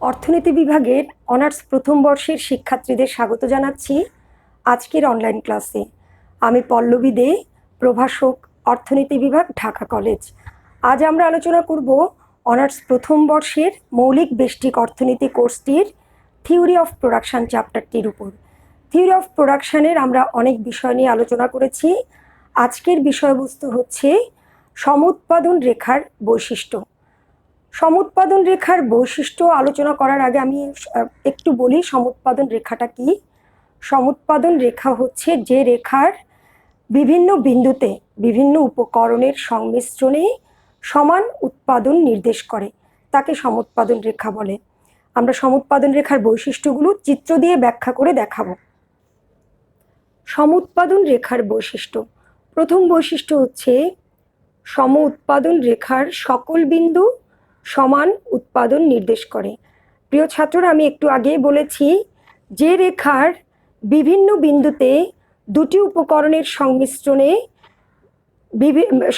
অর্থনীতি বিভাগের অনার্স প্রথম বর্ষের শিক্ষার্থীদের স্বাগত জানাচ্ছি আজকের অনলাইন ক্লাসে। আমি পল্লবী দে, প্রভাষক, অর্থনীতি বিভাগ, ঢাকা কলেজ। আজ আমরা আলোচনা করব অনার্স প্রথম বর্ষের মৌলিক বেষ্টিক অর্থনীতি কোর্সটির থিওরি অফ প্রোডাকশন চ্যাপ্টারটির উপর। থিওরি অফ প্রোডাকশনের আমরা অনেক বিষয় নিয়ে আলোচনা করেছি। আজকের বিষয়বস্তু হচ্ছে সমুৎপাদন রেখার বৈশিষ্ট্য। সমুৎপাদন রেখার বৈশিষ্ট্য আলোচনা করার আগে আমি একটু বলি সমুৎপাদন রেখাটা কি। সমুৎপাদন রেখা হচ্ছে যে রেখার বিভিন্ন বিন্দুতে বিভিন্ন উপকরণের সংমিশ্রণে সমান উৎপাদন নির্দেশ করে, তাকে সমুৎপাদন রেখা বলে। আমরা সমুৎপাদন রেখার বৈশিষ্ট্যগুলো চিত্র দিয়ে ব্যাখ্যা করে দেখাবো। সমুৎপাদন রেখার বৈশিষ্ট্য, প্রথম বৈশিষ্ট্য হচ্ছে সম উৎপাদন রেখার সকল বিন্দু সমান উৎপাদন নির্দেশ করে। প্রিয় ছাত্ররা, আমি একটু আগেই বলেছি যে রেখার বিভিন্ন বিন্দুতে দুটি উপকরণের সংমিশ্রণে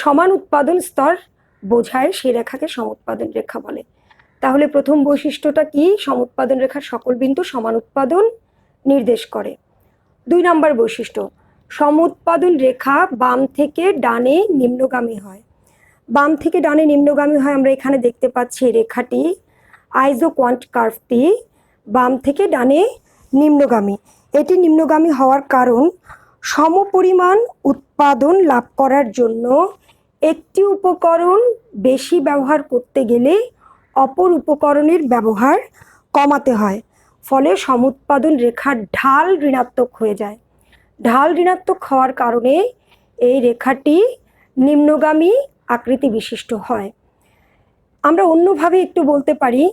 সমান উৎপাদন স্তর বোঝায়, সেই রেখাকে সমুৎপাদন রেখা বলে। তাহলে প্রথম বৈশিষ্ট্যটা কি? সমুৎপাদন রেখার সকল বিন্দু সমান উৎপাদন নির্দেশ করে। 2 নম্বর বৈশিষ্ট্য, সমুৎপাদন রেখা বাম থেকে ডানে নিম্নগামী হয়। বাম থেকে ডানে নিম্নগামী হয় আমরা এখানে দেখতে পাচ্ছি রেখাটি, আইজোকোয়ান্ট কার্ভটি বাম থেকে ডানে নিম্নগামী। এটি নিম্নগামী হওয়ার কারণ সমপরিমাণ উৎপাদন লাভ করার জন্য একটি উপকরণ বেশি ব্যবহার করতে গেলে অপর উপকরণের ব্যবহার কমাতে হয়, ফলে সমুৎপাদন রেখার ঢাল ঋণাত্মক হয়ে যায়। ঢাল ঋণাত্মক হওয়ার কারণে এই রেখাটি নিম্নগামী আকৃতি বিশিষ্ট হয়। আমরা অন্যভাবে একটু বলতে পারি,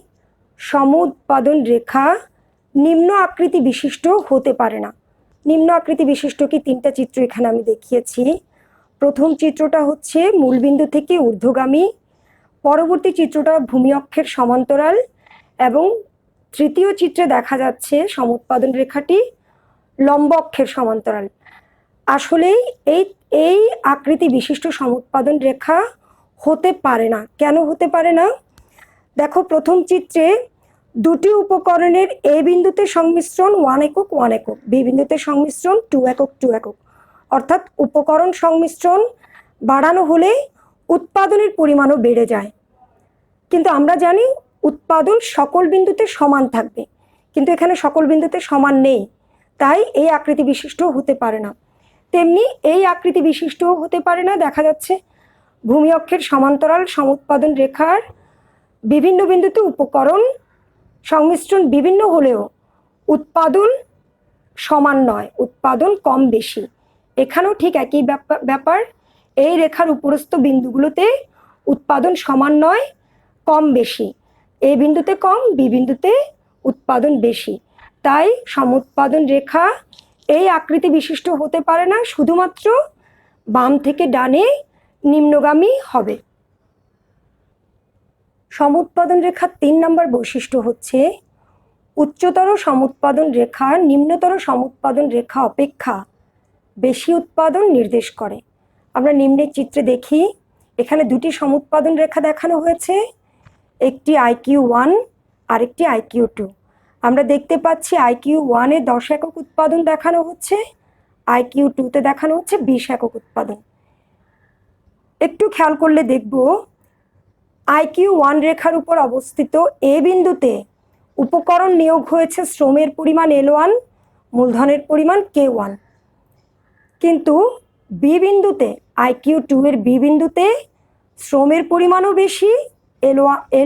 সমুৎপাদন রেখা নিম্ন আকৃতি বিশিষ্ট হতে পারে না। নিম্ন আকৃতি বিশিষ্ট কি? 3টা চিত্র এখানে আমি দেখিয়েছি। প্রথম চিত্রটা হচ্ছে মূলবিন্দু থেকে ঊর্ধ্বগামী, পরবর্তী চিত্রটা ভূমি অক্ষের সমান্তরাল, এবং তৃতীয় চিত্রে দেখা যাচ্ছে সমুৎপাদন রেখাটি লম্ব অক্ষের সমান্তরাল। আসলে এই আকৃতি বিশিষ্ট সমুৎপাদন রেখা হতে পারে না। কেন হতে পারে না? দেখো, প্রথম চিত্রে দুটি উপকরণের এ বিন্দুতে সংমিশ্রণ 1 একক 1 একক, বি বিন্দুতে সংমিশ্রণ 2 একক 2 একক, অর্থাৎ উপকরণ সংমিশ্রণ বাড়ানো হলে উৎপাদনের পরিমাণও বেড়ে যায়। কিন্তু আমরা জানি উৎপাদন সকল বিন্দুতে সমান থাকবে, কিন্তু এখানে সকল বিন্দুতে সমান নেই, তাই এই আকৃতি বিশিষ্ট হতে পারে না। তেমনি এই আকৃতি বিশিষ্ট হতে পারে না, দেখা যাচ্ছে ভূমি অক্ষের সমান্তরাল সমুৎপাদন রেখার বিভিন্ন বিন্দুতে উপকরণ সংমিশ্রণ বিভিন্ন হলেও উৎপাদন সমান নয়, উৎপাদন কম বেশি। এখানেও ঠিক একই ব্যাপার। এই রেখার উপরস্থ বিন্দুগুলোতে উৎপাদন সমান নয়, কম বেশি। এ বিন্দুতে কম, বি বিন্দুতে উৎপাদন বেশি। তাই সমুৎপাদন রেখা এই আকৃতি বিশিষ্ট হতে পারে না, শুধুমাত্র বাম থেকে ডানে নিম্নগামী হবে। সমুৎপাদন রেখার 3 নম্বর বৈশিষ্ট্য হচ্ছে উচ্চতর সমুৎপাদন রেখা নিম্নতর সমুৎপাদন রেখা অপেক্ষা বেশি উৎপাদন নির্দেশ করে। আমরা নিম্নের চিত্রে দেখি, এখানে দুটি সমুৎপাদন রেখা দেখানো হয়েছে, একটি IQ1 আর একটি IQ2। আমরা দেখতে পাচ্ছি IQ1 এ 10 একক উৎপাদন দেখানো হচ্ছে, IQ2-তে দেখানো হচ্ছে 20 একক উৎপাদন। একটু খেয়াল করলে দেখব IQ1 রেখার উপর অবস্থিত এ বিন্দুতে উপকরণ নিয়োগ হয়েছে শ্রমের পরিমাণ L1, মূলধনের পরিমাণ K1, কিন্তু বি বিন্দুতে IQ2 এর বি বিন্দুতে শ্রমের পরিমাণও বেশি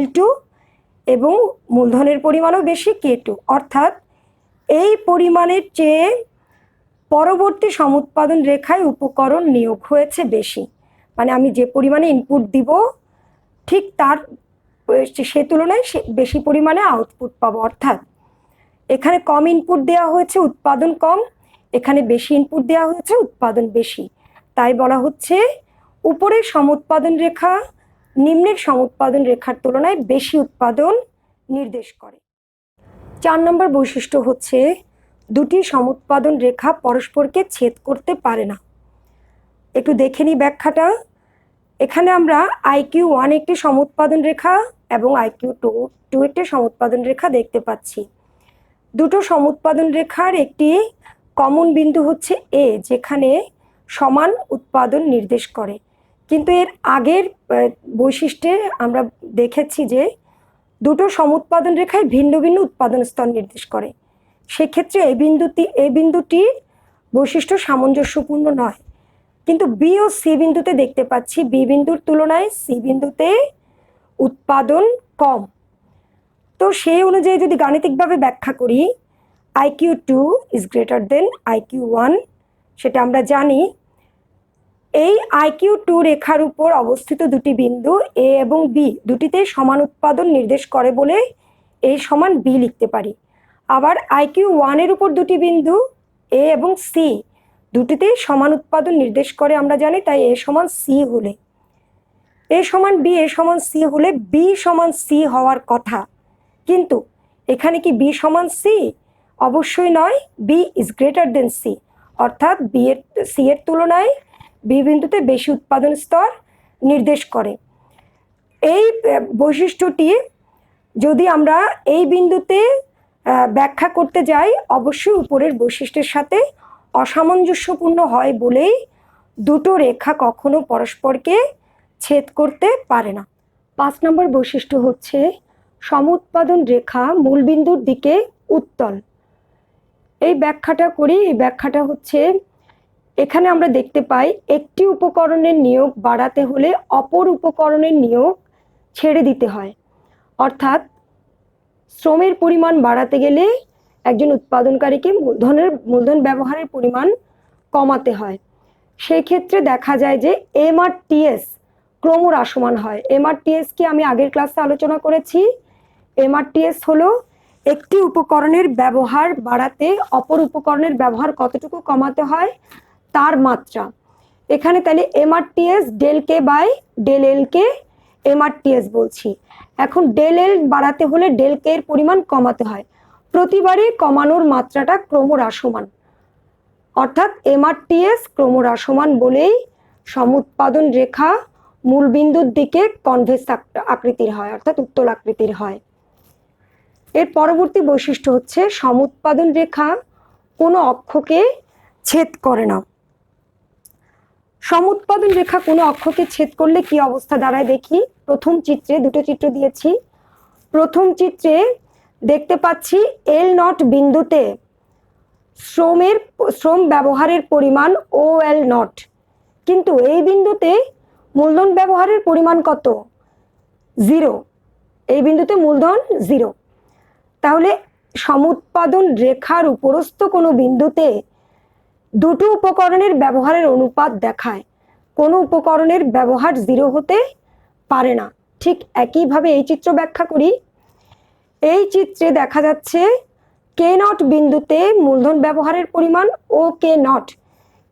L2 এবং মূলধনের পরিমাণও বেশি K2, অর্থাৎ এই পরিমাণের চেয়ে পরবর্তী সমুৎপাদন রেখায় উপকরণ নিয়োগ হয়েছে বেশি। মানে আমি যে পরিমাণে ইনপুট দিব ঠিক তার সে তুলনায় বেশি পরিমাণে আউটপুট পাবো। অর্থাৎ এখানে কম ইনপুট দেওয়া হয়েছে, উৎপাদন কম, এখানে বেশি ইনপুট দেওয়া হয়েছে, উৎপাদন বেশি। তাই বলা হচ্ছে উপরের সমুৎপাদন রেখা নিম্নের সমুৎপাদন রেখার তুলনায় বেশি উৎপাদন নির্দেশ করে। 4 নম্বর বৈশিষ্ট্য হচ্ছে দুটি সমুৎপাদন রেখা পরস্পরকে ছেদ করতে পারে না। একটু দেখে নিই ব্যাখ্যাটা। এখানে আমরা IQ1 একটি সমুৎপাদন রেখা এবং IQ2 একটি সমুৎপাদন রেখা দেখতে পাচ্ছি। দুটো সমুৎপাদন রেখার একটি কমন বিন্দু হচ্ছে এ, যেখানে সমান উৎপাদন নির্দেশ করে। কিন্তু এর আগের বৈশিষ্ট্যে আমরা দেখেছি যে দুটো সমুৎপাদন রেখায় ভিন্ন ভিন্ন উৎপাদন স্তর নির্দেশ করে। সেক্ষেত্রে এই বিন্দুটির বৈশিষ্ট্য সামঞ্জস্যপূর্ণ নয়। কিন্তু বি ও সি বিন্দুতে দেখতে পাচ্ছি বি বিন্দুর তুলনায় সি বিন্দুতে উৎপাদন কম। তো সেই অনুযায়ী যদি গাণিতিকভাবে ব্যাখ্যা করি, IQ2 is greater then IQ1, সেটা আমরা জানি। এই IQ2 রেখার উপর অবস্থিত দুটি বিন্দু এ এবং বি দুটিতেই সমান উৎপাদন নির্দেশ করে বলে এ সমান বি লিখতে পারি। আবার IQ1 এর উপর দুটি বিন্দু এ এবং সি দুটিতেই সমান উৎপাদন নির্দেশ করে আমরা জানি, তাই এ সমান সি হলে এ সমান বি এ সমান সি হলে বি সমান সি হওয়ার কথা। কিন্তু এখানে কি বি সমান সি? অবশ্যই নয়। B is greater than C, অর্থাৎ সি এর তুলনায় বি বিন্দুতে বেশি উৎপাদন স্তর নির্দেশ করে। এই বৈশিষ্ট্যটি যদি আমরা এই বিন্দুতে ব্যাখ্যা করতে যাই, অবশ্যই উপরের বৈশিষ্ট্যের সাথে অসামঞ্জস্যপূর্ণ হয় বলেই দুটো রেখা কখনো পরস্পরকে ছেদ করতে পারে না। 5 নম্বর বৈশিষ্ট্য হচ্ছে সমুৎপাদন রেখা মূলবিন্দুর দিকে উত্তল। এই ব্যাখ্যাটা করি। এই ব্যাখ্যাটা হচ্ছে, এখানে আমরা দেখতে পাই একটি উপকরণের নিয়োগ বাড়াতে হলে অপর উপকরণের নিয়োগ ছেড়ে দিতে হয়। অর্থাৎ শ্রমের পরিমাণ বাড়াতে গেলে একজন উৎপাদনকারীকে মূলধন ব্যবহারের পরিমাণ কমাতে হয়। সেই ক্ষেত্রে দেখা যায় যে এম আর টিএস ক্রমহ্রাসমান হয়। এম আর টিএস কি আমি আগের ক্লাসে আলোচনা করেছি। এম আর টিএস হলো একটি উপকরণের ব্যবহার বাড়াতে অপর উপকরণের ব্যবহার কতটুকু কমাতে হয় তার মাত্রা। এখানে তাহলে M R TS del K by del L K M R TS বলছি। এখন ডেল এল বাড়াতে হলে ডেল কে এর পরিমাণ কমাতে হয়। প্রতিবারই কমানোর মাত্রাটা ক্রমহ্রাসমান, অর্থাৎ এম আর টিএস ক্রমহ্রাসমান বলেই সমুৎপাদন রেখা মূলবিন্দুর দিকে কনভেক্স আকৃতির হয়, অর্থাৎ উত্তল আকৃতির হয়। এর পরবর্তী বৈশিষ্ট্য হচ্ছে সমুৎপাদন রেখা কোনো অক্ষকে ছেদ করে না। সমুৎপাদন রেখা কোনো অক্ষকে ছেদ করলে কি অবস্থা দাঁড়ায় দেখি। প্রথম চিত্রে দুটো চিত্র দিয়েছি। প্রথম চিত্রে দেখতে পাচ্ছি এল নট বিন্দুতে শ্রম ব্যবহারের পরিমাণ ও এল নট, কিন্তু এই বিন্দুতে মূলধন ব্যবহারের পরিমাণ কত? 0। এই বিন্দুতে মূলধন 0। তাহলে সমুৎপাদন রেখার উপরস্থ কোনো বিন্দুতে দুটো উপকরণের ব্যবহারের অনুপাত দেখায়। কোনো উপকরণের ব্যবহার 0 হতে পারে না। ঠিক একইভাবে এই চিত্র ব্যাখ্যা করি। এই চিত্রে দেখা যাচ্ছে কে নট বিন্দুতে মূলধন ব্যবহারের পরিমাণ ও কে নট,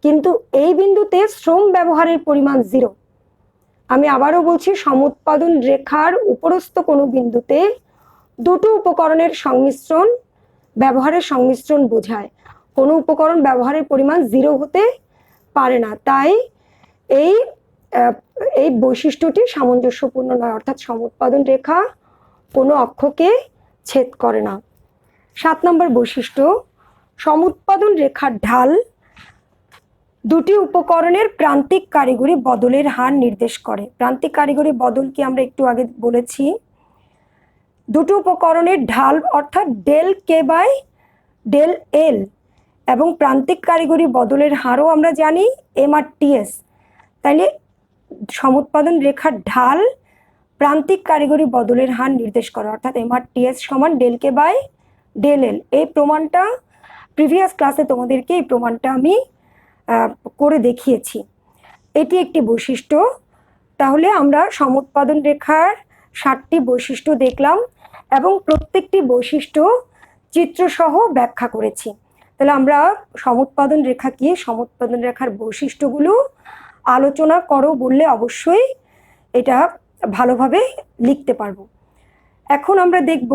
কিন্তু এই বিন্দুতে শ্রম ব্যবহারের পরিমাণ 0। আমি আবারও বলছি, সমুৎপাদন রেখার উপরস্থ কোনো বিন্দুতে দুটো উপকরণের ব্যবহারের সংমিশ্রণ বোঝায়। কোনো উপকরণ ব্যবহারের পরিমাণ 0 হতে পারে না। তাই এই বৈশিষ্ট্যটি সামঞ্জস্যপূর্ণ নয়, অর্থাৎ সমুৎপাদন রেখা কোনো অক্ষকে ছেদ করে না। 7 নম্বর বৈশিষ্ট্য সমুৎপাদন রেখার ঢাল দুটি উপকরণের প্রান্তিক কারিগরি বদলের হার নির্দেশ করে। প্রান্তিক কারিগরি বদল কি আমরা একটু আগে বলেছি। দুটো উপকরণের ঢাল অর্থাৎ del K by del L এবং প্রান্তিক কারিগরি বদলের হারও আমরা জানি এম আর টিএস। তাইলে সমুৎপাদন রেখার ঢাল প্রান্তিক কারিগরি বদলের হার নির্দেশ করে, অর্থাৎ এম আর টিএস সমান del K by del L. এই প্রমাণটা প্রিভিয়াস ক্লাসে তোমাদেরকে এই প্রমাণটা আমি করে দেখিয়েছি। এটি একটি বৈশিষ্ট্য। তাহলে আমরা সমুৎপাদন রেখার 7টি বৈশিষ্ট্য দেখলাম এবং প্রত্যেকটি বৈশিষ্ট্য চিত্রসহ ব্যাখ্যা করেছি। তাহলে আমরা সমুৎপাদন রেখা কি, সমুৎপাদন রেখার বৈশিষ্ট্যগুলো আলোচনা করো বললে অবশ্যই এটা ভালোভাবে লিখতে পারবো। এখন আমরা দেখব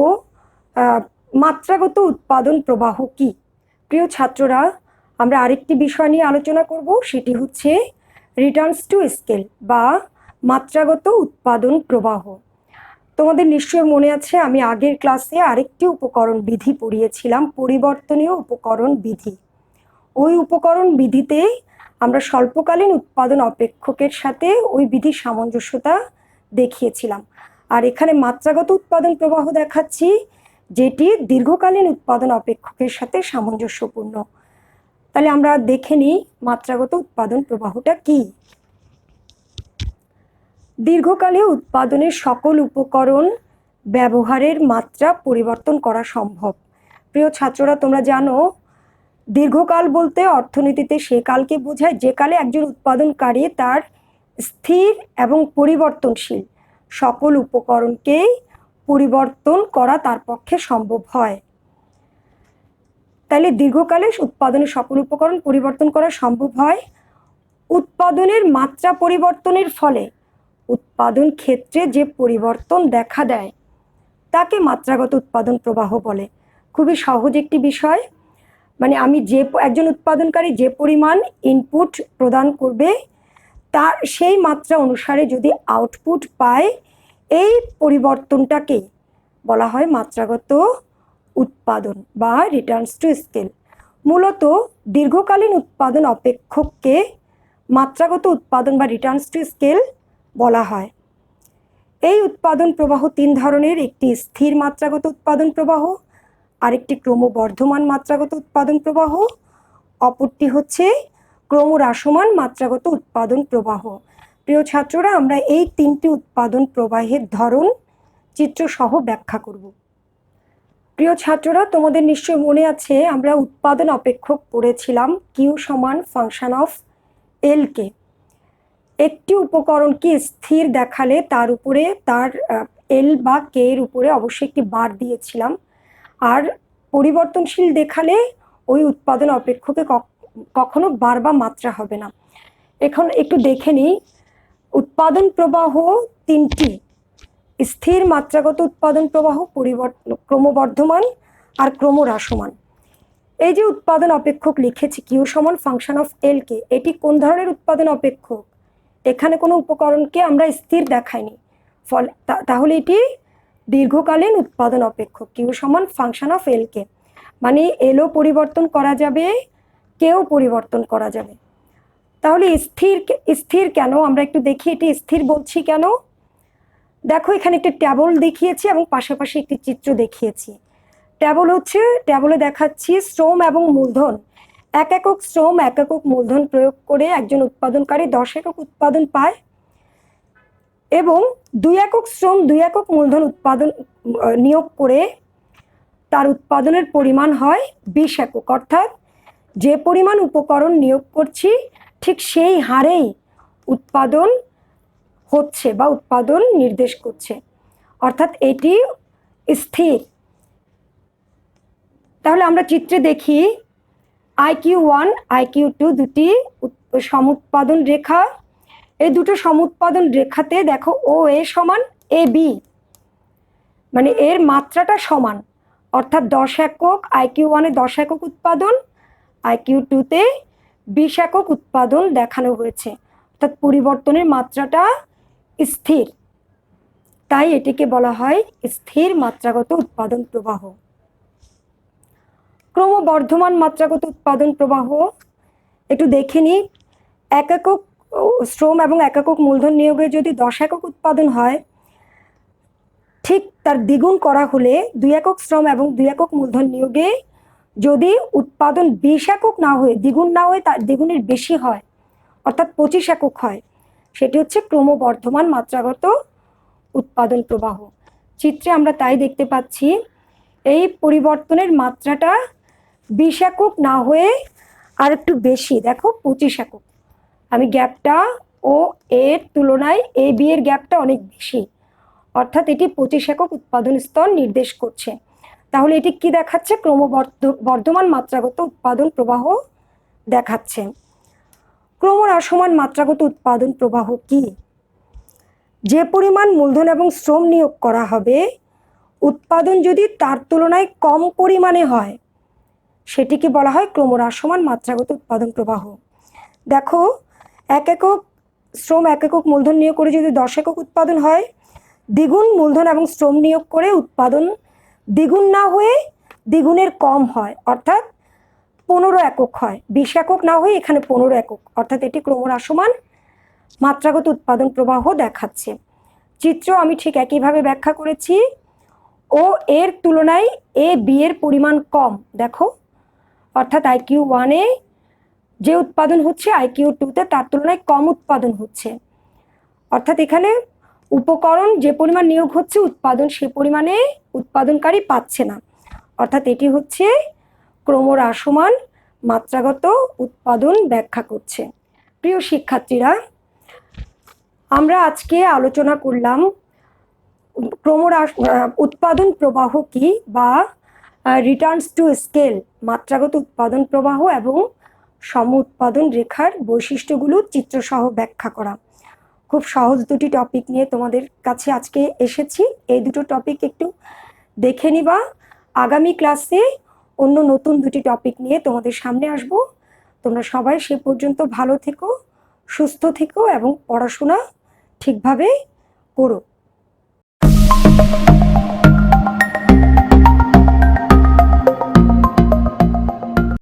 মাত্রাগত উৎপাদন প্রবাহ কি। প্রিয় ছাত্ররা, আমরা আরেকটি বিষয় নিয়ে আলোচনা করব, সেটি হচ্ছে রিটার্নস টু স্কেল বা মাত্রাগত উৎপাদন প্রবাহ। তোমাদের নিশ্চয়ই মনে আছে আমি আগের ক্লাসে আরেকটি উপকরণ বিধি পড়িয়েছিলাম, পরিবর্তনীয় উপকরণ বিধি। ওই উপকরণ বিধিতে আমরা স্বল্পকালীন উৎপাদন অপেক্ষকের সাথে ওই বিধির সামঞ্জস্যতা দেখিয়েছিলাম। আর এখানে মাত্রাগত উৎপাদন প্রবাহ দেখাচ্ছি, যেটি দীর্ঘকালীন উৎপাদন অপেক্ষকের সাথে সামঞ্জস্যপূর্ণ। তাহলে আমরা দেখে নিই মাত্রাগত উৎপাদন প্রবাহটা কি। দীর্ঘকালীন উৎপাদনের সকল উপকরণ ব্যবহারের মাত্রা পরিবর্তন করা সম্ভব। প্রিয় ছাত্ররা, তোমরা জানো দীর্ঘকাল বলতে অর্থনীতিতে সে কালকে বোঝায় যে কালে একজন উৎপাদনকারী তার স্থির এবং পরিবর্তনশীল সকল উপকরণকেই পরিবর্তন করা তার পক্ষে সম্ভব হয়। তাহলে দীর্ঘকালে উৎপাদনের সকল উপকরণ পরিবর্তন করা সম্ভব হয়। উৎপাদনের মাত্রা পরিবর্তনের ফলে উৎপাদন ক্ষেত্রে যে পরিবর্তন দেখা দেয় তাকে মাত্রাগত উৎপাদন প্রবাহ বলে। খুবই সহজ একটি বিষয়। মানে আমি একজন উৎপাদনকারী যে পরিমাণ ইনপুট প্রদান করবে তার সেই মাত্রা অনুসারে যদি আউটপুট পায়, এই পরিবর্তনটাকে বলা হয় মাত্রাগত উৎপাদন বা রিটার্নস টু স্কেল। মূলত দীর্ঘকালীন উৎপাদন অপেক্ষককে মাত্রাগত উৎপাদন বা রিটার্নস টু স্কেল বলা হয়। এই উৎপাদন প্রবাহ তিন ধরনের, একটি স্থির মাত্রাগত উৎপাদন প্রবাহ, আরেকটি ক্রমবর্ধমান মাত্রাগত উৎপাদন প্রবাহ, অপরটি হচ্ছে ক্রমহ্রাসমান মাত্রাগত উৎপাদন প্রবাহ। প্রিয় ছাত্ররা, আমরা এই তিনটি উৎপাদন প্রবাহের ধরন চিত্রসহ ব্যাখ্যা করব। প্রিয় ছাত্ররা, তোমাদের নিশ্চয় মনে আছে আমরা উৎপাদন অপেক্ষক পড়েছিলাম কিউ সমান ফাংশন অফ এল কে। একটি উপকরণকে স্থির দেখালে তার উপরে তার এল বা কে এর উপরে অবশ্যই একটি বার দিয়েছিলাম, আর পরিবর্তনশীল দেখালে ওই উৎপাদন অপেক্ষকে কখনো বার বা মাত্রা হবে না। এখন একটু দেখে নিই উৎপাদন প্রবাহ তিনটি: স্থির মাত্রাগত উৎপাদন প্রবাহ, ক্রমবর্ধমান আর ক্রমহ্রাসমান। এই যে উৎপাদন অপেক্ষক লিখেছি কিউ সমান ফাংশন অফ এল কে, এটি কোন ধরনের উৎপাদন অপেক্ষক? এখানে কোনো উপকরণকে আমরা স্থির দেখাইনি, ফলে তাহলে এটি দীর্ঘকালীন উৎপাদন অপেক্ষক কিউ সমান ফাংশন অফ এল কে। মানে এলও পরিবর্তন করা যাবে, কেও পরিবর্তন করা যাবে। তাহলে স্থির কেন আমরা একটু দেখি, এটি স্থির বলছি কেন। দেখো এখানে একটি ট্যাবল দেখিয়েছি এবং পাশাপাশি একটি চিত্র দেখিয়েছি। ট্যাবলে দেখাচ্ছি শ্রম এবং মূলধন। 1 একক শ্রম 1 একক মূলধন প্রয়োগ করে একজন উৎপাদনকারী 10 একক উৎপাদন পায়, এবং 2 একক শ্রম 2 একক মূলধন উৎপাদন নিয়োগ করে তার উৎপাদনের পরিমাণ হয় 20 একক। অর্থাৎ যে পরিমাণ উপকরণ নিয়োগ করছি ঠিক সেই হারেই উৎপাদন হচ্ছে বা উৎপাদন নির্দেশ করছে, অর্থাৎ এটি স্থির। তাহলে আমরা চিত্রে দেখি IQ1 IQ2 দুটি সমুৎপাদন রেখা। এই দুটো সমুৎপাদন রেখাতে দেখো ও এ সমান এ বি, মানে এর মাত্রাটা সমান, অর্থাৎ 10 একক IQ1 এ 10 একক উৎপাদন, IQ2-তে 20 একক উৎপাদন দেখানো হয়েছে, অর্থাৎ পরিবর্তনের মাত্রাটা স্থির। তাই এটিকে বলা হয় স্থির মাত্রাগত উৎপাদন প্রবাহ। ক্রমবর্ধমান মাত্রাগত উৎপাদন প্রবাহ একটু দেখে নিই। 1 একক শ্রম এবং 1 একক মূলধন নিয়োগে যদি 10 একক উৎপাদন হয়, ঠিক তার দ্বিগুণ করা হলে 2 একক শ্রম এবং 2 একক মূলধন নিয়োগে যদি উৎপাদন 20 একক না হয়ে দ্বিগুণ না হয়ে তার দ্বিগুণের বেশি হয়, অর্থাৎ 25 একক হয়, সেটি হচ্ছে ক্রমবর্ধমান মাত্রাগত উৎপাদন প্রবাহ। চিত্রে আমরা তাই দেখতে পাচ্ছি এই পরিবর্তনের মাত্রাটা 20 একক না হয়ে আর একটু বেশি, দেখো 25 একক। আমি গ্যাপটা ও এর তুলনায় এ বি এর গ্যাপটা অনেক বেশি, অর্থাৎ এটি 25 একক উৎপাদন স্তর নির্দেশ করছে। তাহলে এটি কি দেখাচ্ছে? ক্রমবর্ধমান মাত্রাগত উৎপাদন প্রবাহ দেখাচ্ছে। ক্রমহ্রাসমান মাত্রাগত উৎপাদন প্রবাহ কি? যে পরিমাণ মূলধন এবং শ্রম নিয়োগ করা হবে, উৎপাদন যদি তার তুলনায় কম পরিমাণে হয়, সেটিকে বলা হয় ক্রমহ্রাসমান মাত্রাগত উৎপাদন প্রবাহ। দেখো 1 একক শ্রম 1 একক মূলধন নিয়োগ করে যদি 10 একক উৎপাদন হয়, দ্বিগুণ মূলধন এবং শ্রম নিয়োগ করে উৎপাদন দ্বিগুণ না হয়ে দ্বিগুণের কম হয়, অর্থাৎ 15 একক হয়, 20 একক না হয়ে এখানে 15 একক, অর্থাৎ এটি ক্রমহ্রাসমান মাত্রাগত উৎপাদন প্রবাহ দেখাচ্ছে। চিত্র আমি ঠিক একইভাবে ব্যাখ্যা করেছি। ও এর তুলনায় এ বি এর পরিমাণ কম, দেখো, অর্থাৎ আইকিউ 1-এ যে উৎপাদন হচ্ছে আইকিউ 2-তে তার তুলনায় কম উৎপাদন হচ্ছে, অর্থাৎ এখানে উপকরণ যে পরিমাণ নিয়োগ হচ্ছে উৎপাদন সে পরিমাণে উৎপাদনকারী পাচ্ছে না, অর্থাৎ এটি হচ্ছে ক্রমহ্রাসমান মাত্রাগত উৎপাদন ব্যাখ্যা করছে। প্রিয় শিক্ষার্থীরা, আমরা আজকে আলোচনা করলাম উৎপাদন প্রবাহ কি বা রিটার্নস টু স্কেল, মাত্রাগত উৎপাদন প্রবাহ এবং সম উৎপাদন রেখার বৈশিষ্ট্যগুলো চিত্রসহ ব্যাখ্যা করা। খুব সহজ দুটি টপিক নিয়ে তোমাদের কাছে আজকে এসেছি। এই দুটো টপিক একটু দেখে নিবা। আগামী ক্লাসে অন্য নতুন দুটি টপিক নিয়ে তোমাদের সামনে আসব। তোমরা সবাই সে পর্যন্ত ভালো থেকো, সুস্থ থেকো এবং পড়াশোনা ঠিকভাবে করো।